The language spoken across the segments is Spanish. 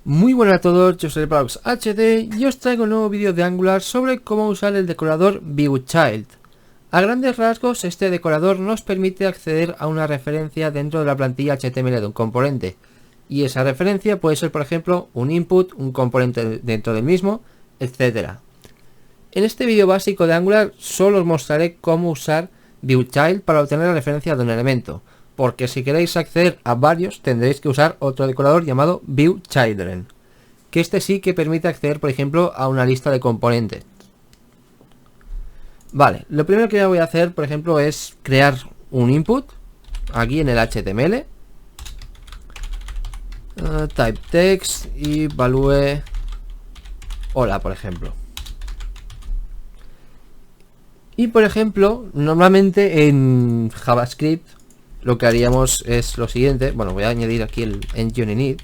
Muy buenas a todos, yo soy Paradox HD y os traigo un nuevo vídeo de Angular sobre cómo usar el decorador ViewChild. A grandes rasgos, este decorador nos permite acceder a una referencia dentro de la plantilla HTML de un componente. Y esa referencia puede ser, por ejemplo, un input, un componente dentro del mismo, etc. En este vídeo básico de Angular solo os mostraré cómo usar ViewChild para obtener la referencia de un elemento, porque si queréis acceder a varios tendréis que usar otro decorador llamado ViewChildren, que este sí que permite acceder, por ejemplo, a una lista de componentes. Vale, lo primero que voy a hacer, por ejemplo, es crear un input aquí en el HTML, type text y value hola, por ejemplo. Y por ejemplo, normalmente en JavaScript lo que haríamos es lo siguiente. Bueno, voy a añadir aquí el engine init.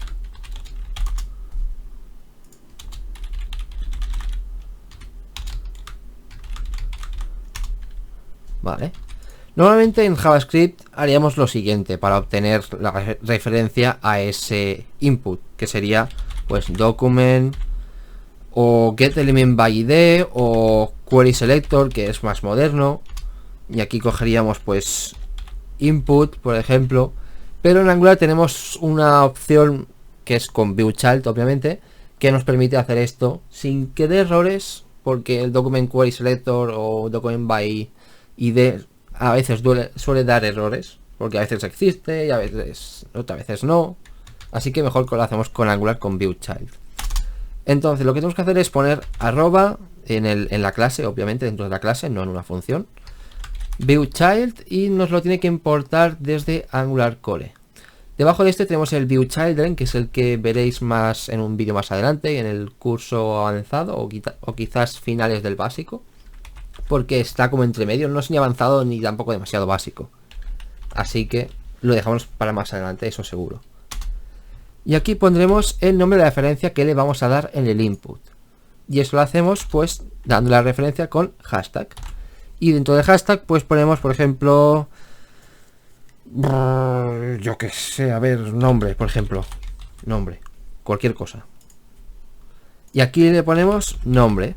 Vale. Normalmente en JavaScript haríamos lo siguiente para obtener la referencia a ese input, que sería pues document o getElementById o querySelector, que es más moderno. Y aquí cogeríamos pues input, por ejemplo, pero en Angular tenemos una opción que es con ViewChild, obviamente, que nos permite hacer esto sin que dé errores, porque el document querySelector o document by id a veces suele dar errores, porque a veces existe y a veces otras veces no, así que mejor que lo hacemos con Angular con ViewChild. Entonces lo que tenemos que hacer es poner arroba en la clase, obviamente dentro de la clase, no en una función, ViewChild, y nos lo tiene que importar desde Angular Core. Debajo de este tenemos el ViewChildren, que es el que veréis más en un vídeo más adelante, en el curso avanzado o quizás finales del básico, porque está como entre medio, no es ni avanzado ni tampoco demasiado básico, así que lo dejamos para más adelante, eso seguro. Y aquí pondremos el nombre de la referencia que le vamos a dar en el input, y eso lo hacemos pues dando la referencia con hashtag. Y dentro de hashtag pues ponemos, por ejemplo, yo que sé, a ver, nombre, por ejemplo, nombre, cualquier cosa. Y aquí le ponemos nombre.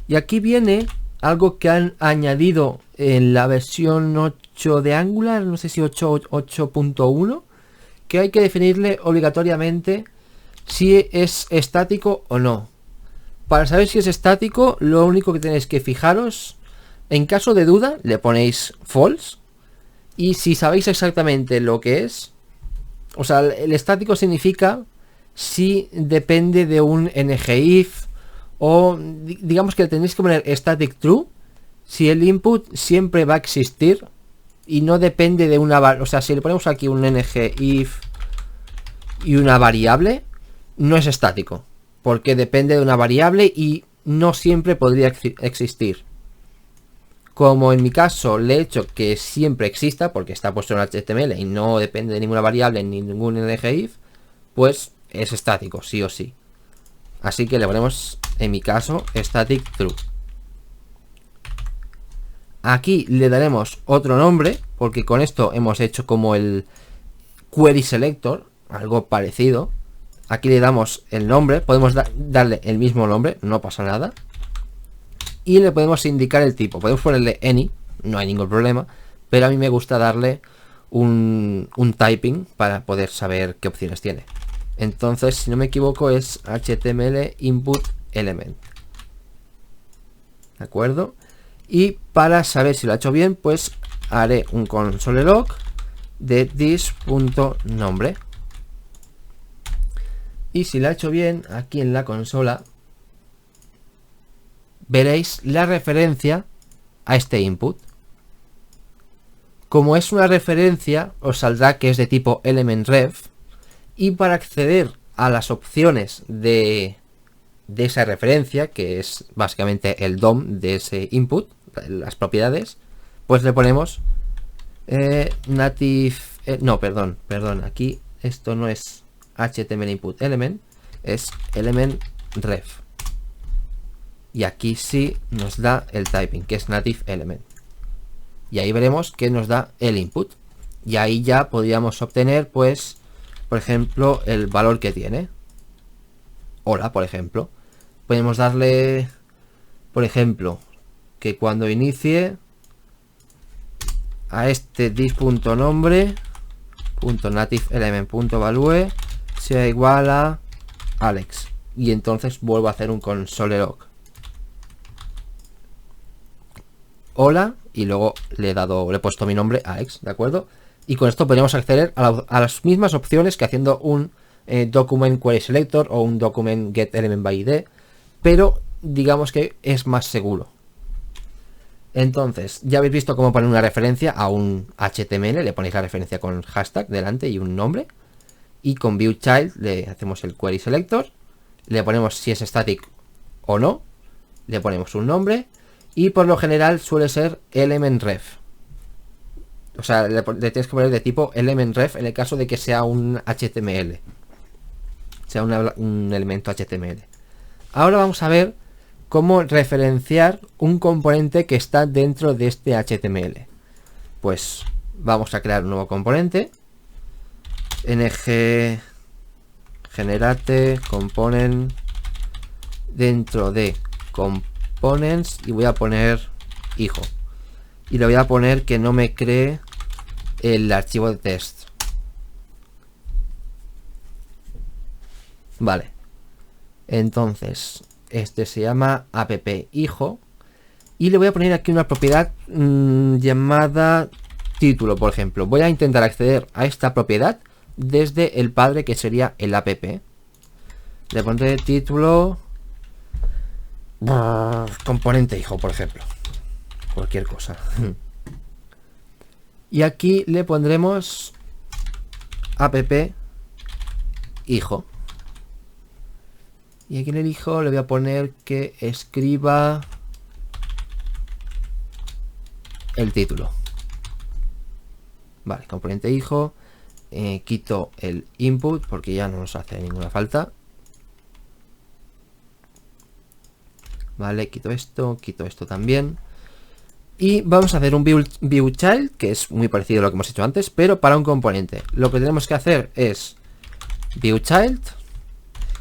Y aquí viene algo que han añadido en la versión 8 de Angular, no sé si 8.1, que hay que definirle obligatoriamente si es estático o no. Para saber si es estático, lo único que tenéis que fijaros, en caso de duda, le ponéis false. Y si sabéis exactamente lo que es, o sea, el estático significa si depende de un ngIf, o digamos que tenéis que poner static true si el input siempre va a existir y no depende de una variable. O sea, si le ponemos aquí un ngIf y una variable, no es estático, porque depende de una variable y no siempre podría existir. Como en mi caso le he hecho que siempre exista, porque está puesto en HTML y no depende de ninguna variable ni ningún ngIf, pues es estático, sí o sí. Así que le ponemos, en mi caso, static true. Aquí le daremos otro nombre, porque con esto hemos hecho como el querySelector, algo parecido. Aquí le damos el nombre, podemos darle el mismo nombre, no pasa nada. Y le podemos indicar el tipo, podemos ponerle any, no hay ningún problema, pero a mí me gusta darle un typing para poder saber qué opciones tiene. Entonces, si no me equivoco, es HTML input element. ¿De acuerdo? Y para saber si lo ha hecho bien, pues haré un console log de this.nombre. Y si lo ha hecho bien, aquí en la consola veréis la referencia a este input. Como es una referencia, os saldrá que es de tipo elementRef. Y para acceder a las opciones de esa referencia, que es básicamente el DOM de ese input, las propiedades, pues le ponemos native, perdón, aquí esto no es HTML input element, es elementRef. Y aquí sí nos da el typing, que es native element. Y ahí veremos que nos da el input. Y ahí ya podríamos obtener pues por ejemplo, el valor que tiene. Hola, por ejemplo. Podemos darle, por ejemplo, que cuando inicie a este this.nombre.nativeElement.value sea igual a Alex. Y entonces vuelvo a hacer un console log. Hola, y luego le he puesto mi nombre Alex, ¿de acuerdo? Y con esto podríamos acceder a las mismas opciones que haciendo un document query selector o un document get element by id, pero digamos que es más seguro. Entonces, ya habéis visto cómo poner una referencia a un HTML, le ponéis la referencia con hashtag delante y un nombre, y con viewChild le hacemos el query selector, le ponemos si es static o no, le ponemos un nombre, y por lo general suele ser elementRef. O sea, le tienes que poner de tipo elementRef en el caso de que sea un HTML, sea un elemento HTML. Ahora vamos a ver cómo referenciar un componente que está dentro de este HTML. Pues vamos a crear un nuevo componente. ng generate component dentro de components y voy a poner hijo. Y le voy a poner que no me cree el archivo de test. Vale. Entonces, este se llama app hijo. Y le voy a poner aquí una propiedad llamada título, por ejemplo. Voy a intentar acceder a esta propiedad desde el padre, que sería el app. Le pondré título componente hijo, por ejemplo. Cualquier cosa. Y aquí le pondremos app hijo. Y aquí en el hijo le voy a poner que escriba el título. Vale, componente hijo. Quito el input porque ya no nos hace ninguna falta. Vale, quito esto también. Y vamos a hacer un viewChild, que es muy parecido a lo que hemos hecho antes, pero para un componente. Lo que tenemos que hacer es viewChild.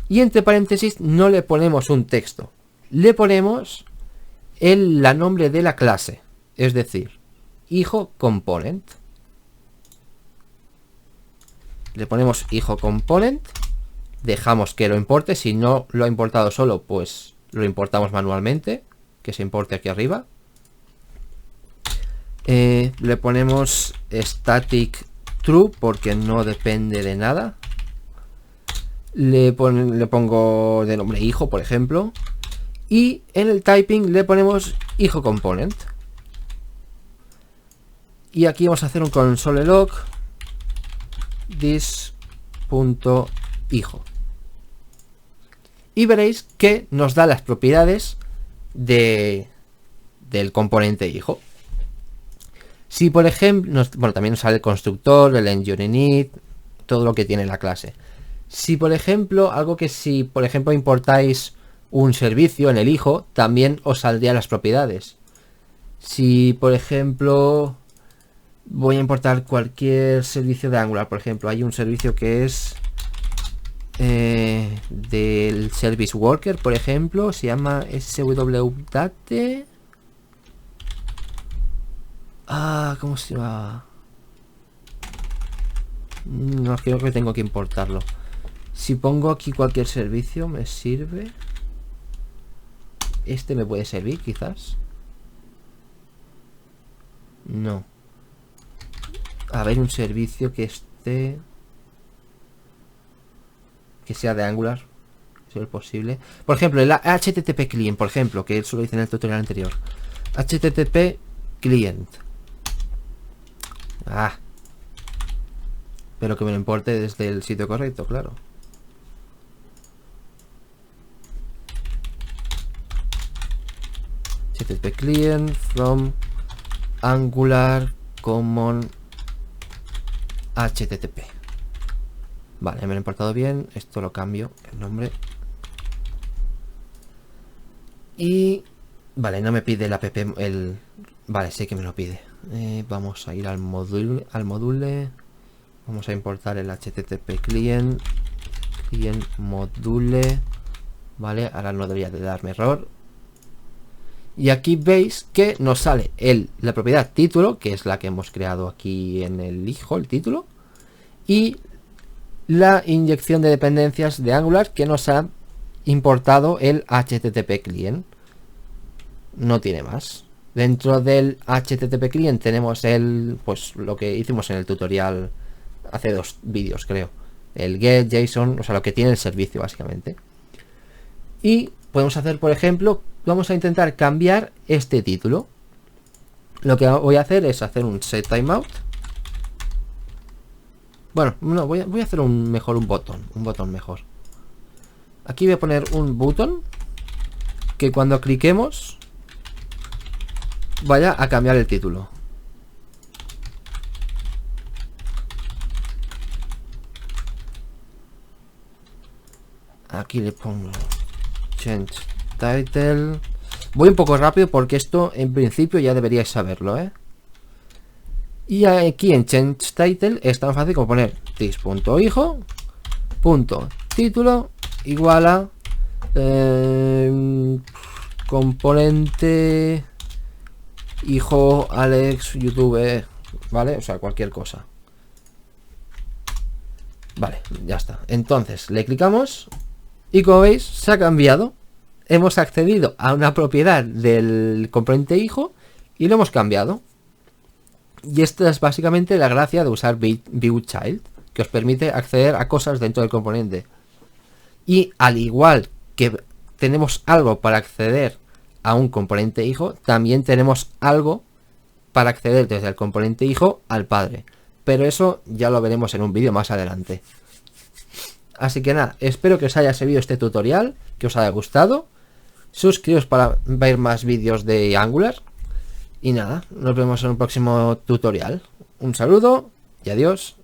Y entre paréntesis no le ponemos un texto. Le ponemos la nombre de la clase. Es decir, hijo component. Le ponemos hijo component. Dejamos que lo importe. Si no lo ha importado solo, pues lo importamos manualmente. Que se importe aquí arriba. Le ponemos static true porque no depende de nada. Le pongo de nombre hijo, por ejemplo. Y en el typing le ponemos hijo component. Y aquí vamos a hacer un console log this.hijo. Y veréis que nos da las propiedades del componente hijo. Si por ejemplo, bueno, también nos sale el constructor, el engineer, todo lo que tiene la clase. Si por ejemplo, si por ejemplo importáis un servicio en el hijo, también os saldrían las propiedades. Si por ejemplo voy a importar cualquier servicio de Angular, por ejemplo, hay un servicio que es del Service Worker, por ejemplo, se llama swdate. ¿Cómo se llama? No, creo que tengo que importarlo. Si pongo aquí cualquier servicio, ¿me sirve? Este me puede servir, quizás. No. A ver, un servicio que esté... que sea de Angular. Si es posible. Por ejemplo, el HTTP client, por ejemplo, que eso lo hice en el tutorial anterior. HTTP client. Pero que me lo importe desde el sitio correcto, claro. HTTP client from Angular common HTTP. Vale, me lo he importado bien. Esto lo cambio, el nombre. Y... vale, no me pide el app, Vale, sé que me lo pide. Vamos a ir al módulo. Vamos a importar el HTTP client module, vale, ahora no debería de darme error. Y aquí veis que nos sale la propiedad título, que es la que hemos creado aquí en el hijo, el título, y la inyección de dependencias de Angular que nos ha importado el HTTP client. No tiene más. Dentro del HTTP client tenemos pues lo que hicimos en el tutorial hace 2 vídeos, creo. El get, JSON, o sea, lo que tiene el servicio básicamente. Y podemos hacer, por ejemplo, vamos a intentar cambiar este título. Lo que voy a hacer es hacer un set timeout. Bueno, no, voy a hacer un botón mejor. Aquí voy a poner un botón que cuando cliquemos vaya a cambiar el título. Aquí le pongo change title. Voy un poco rápido porque esto en principio ya deberíais saberlo, ¿eh? Y aquí en change title es tan fácil como poner this.hijo.título igual a componente hijo Alex YouTube, ¿vale? O sea, cualquier cosa. Vale, ya está. Entonces le clicamos y como veis se ha cambiado. Hemos accedido a una propiedad del componente hijo y lo hemos cambiado. Y esta es básicamente la gracia de usar viewChild, que os permite acceder a cosas dentro del componente. Y al igual que tenemos algo para acceder a un componente hijo, también tenemos algo para acceder desde el componente hijo al padre. Pero eso ya lo veremos en un vídeo más adelante. Así que nada, espero que os haya servido este tutorial, que os haya gustado. Suscribiros para ver más vídeos de Angular. Y nada, nos vemos en un próximo tutorial. Un saludo y adiós.